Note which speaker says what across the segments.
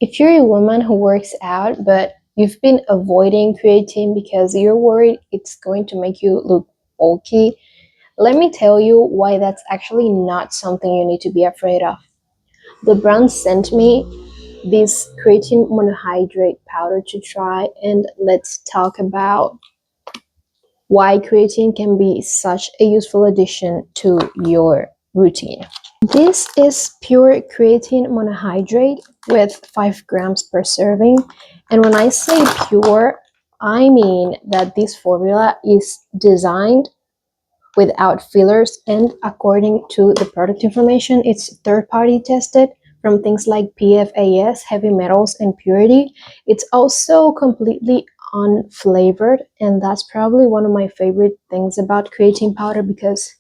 Speaker 1: If you're a woman who works out, but you've been avoiding creatine because you're worried it's going to make you look bulky, let me tell you why that's actually not something you need to be afraid of. The brand sent me this creatine monohydrate powder to try, and let's talk about why creatine can be such a useful addition to your routine. This is pure creatine monohydrate with 5 grams per serving. And when I say pure, I mean that this formula is designed without fillers, and according to the product information, it's third-party tested from things like PFAS, heavy metals, and purity. It's also completely unflavored, and that's probably one of my favorite things about creatine powder because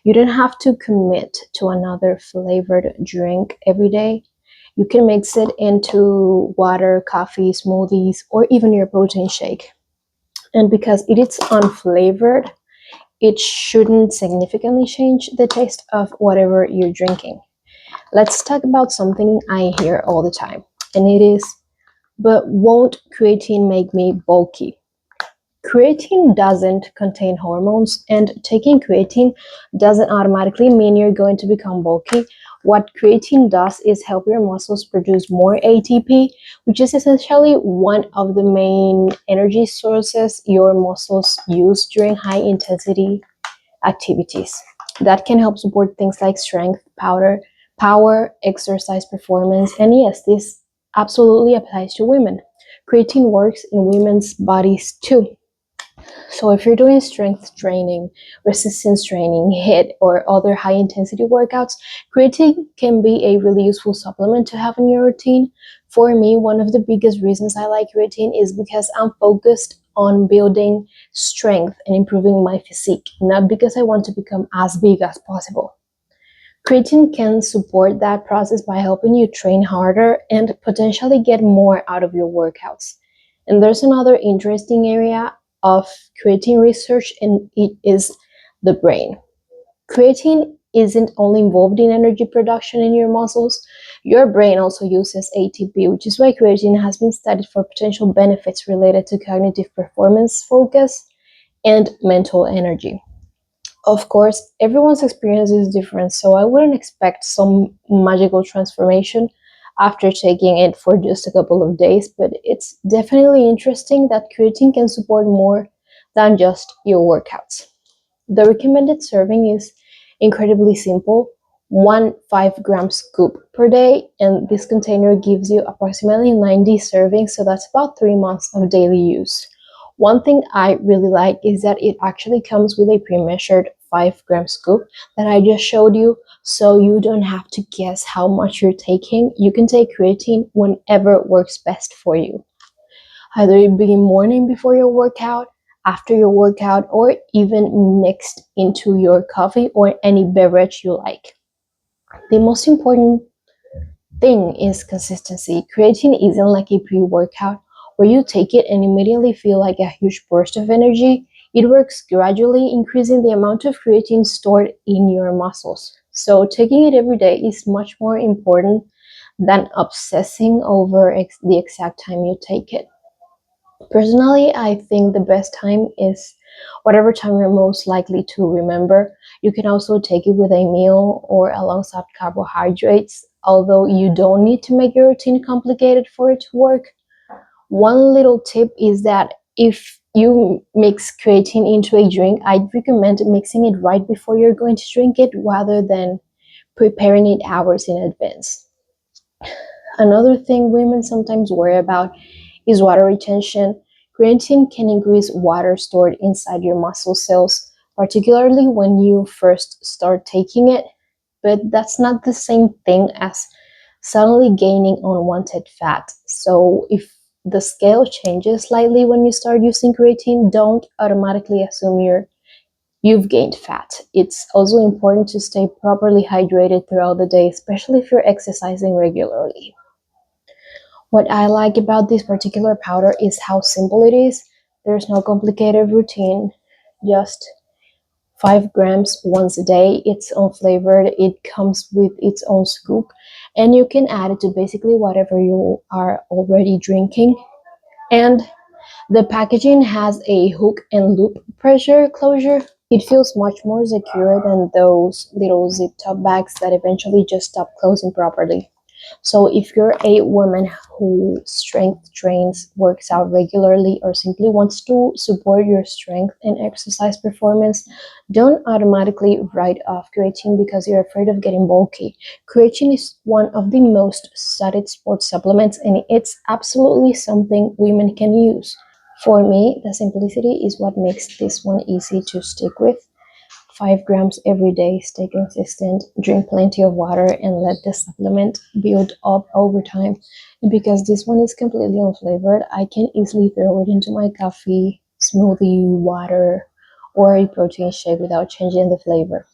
Speaker 1: you don't have to commit to another flavored drink every day. You can mix it into water, coffee, smoothies, or even your protein shake. And because it is unflavored, it shouldn't significantly change the taste of whatever you're drinking. Let's talk about something I hear all the time, and it is, but won't creatine make me bulky? Creatine doesn't contain hormones, and taking creatine doesn't automatically mean you're going to become bulky. What creatine does is help your muscles produce more ATP, which is essentially one of the main energy sources your muscles use during high intensity activities. That can help support things like strength, power, exercise performance, and yes, this absolutely applies to women. Creatine works in women's bodies too. So if you're doing strength training, resistance training, HIIT, or other high intensity workouts, creatine can be a really useful supplement to have in your routine. For me, one of the biggest reasons I like creatine is because I'm focused on building strength and improving my physique, not because I want to become as big as possible. Creatine can support that process by helping you train harder and potentially get more out of your workouts. And there's another interesting area of creatine research, and it is the brain. Creatine isn't only involved in energy production in your muscles, your brain also uses ATP, which is why creatine has been studied for potential benefits related to cognitive performance, focus, and mental energy. Of course, everyone's experience is different, so I wouldn't expect some magical transformation after taking it for just a couple of days, but it's definitely interesting that creatine can support more than just your workouts. The recommended serving is incredibly simple, 1 5-gram scoop per day, and this container gives you approximately 90 servings, so that's about 3 months of daily use. One thing I really like is that it actually comes with a pre-measured 5-gram scoop that I just showed you, so you don't have to guess how much you're taking. You can take creatine whenever works best for you. Either it be morning before your workout, after your workout, or even mixed into your coffee or any beverage you like. The most important thing is consistency. Creatine isn't like a pre-workout where you take it and immediately feel like a huge burst of energy. It works gradually, increasing the amount of creatine stored in your muscles. So taking it every day is much more important than obsessing over the exact time you take it. Personally, I think the best time is whatever time you're most likely to remember. You can also take it with a meal or alongside carbohydrates, although you don't need to make your routine complicated for it to work. One little tip is that if you mix creatine into a drink, I'd recommend mixing it right before you're going to drink it rather than preparing it hours in advance. Another thing women sometimes worry about is water retention. Creatine can increase water stored inside your muscle cells, particularly when you first start taking it, but that's not the same thing as suddenly gaining unwanted fat. So if the scale changes slightly when you start using creatine, don't automatically assume you've gained fat. It's also important to stay properly hydrated throughout the day, especially if you're exercising regularly. What I like about this particular powder is how simple it is. There's no complicated routine, just 5 grams once a day. It's unflavored, it comes with its own scoop, and you can add it to basically whatever you are already drinking. And the packaging has a hook and loop pressure closure. It feels much more secure than those little zip top bags that eventually just stop closing properly. So, if you're a woman who strength trains, works out regularly, or simply wants to support your strength and exercise performance, don't automatically write off creatine because you're afraid of getting bulky. Creatine is one of the most studied sports supplements, and it's absolutely something women can use. For me, the simplicity is what makes this one easy to stick with. 5 grams every day, stay consistent, drink plenty of water, and let the supplement build up over time. And because this one is completely unflavored, I can easily throw it into my coffee, smoothie, water, or a protein shake without changing the flavor.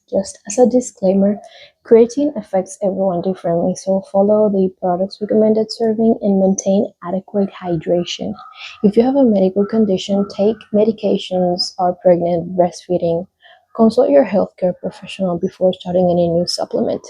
Speaker 1: Just as a disclaimer, creatine affects everyone differently, so follow the product's recommended serving and maintain adequate hydration. If you have a medical condition, take medications, are pregnant, breastfeeding, consult your healthcare professional before starting any new supplement.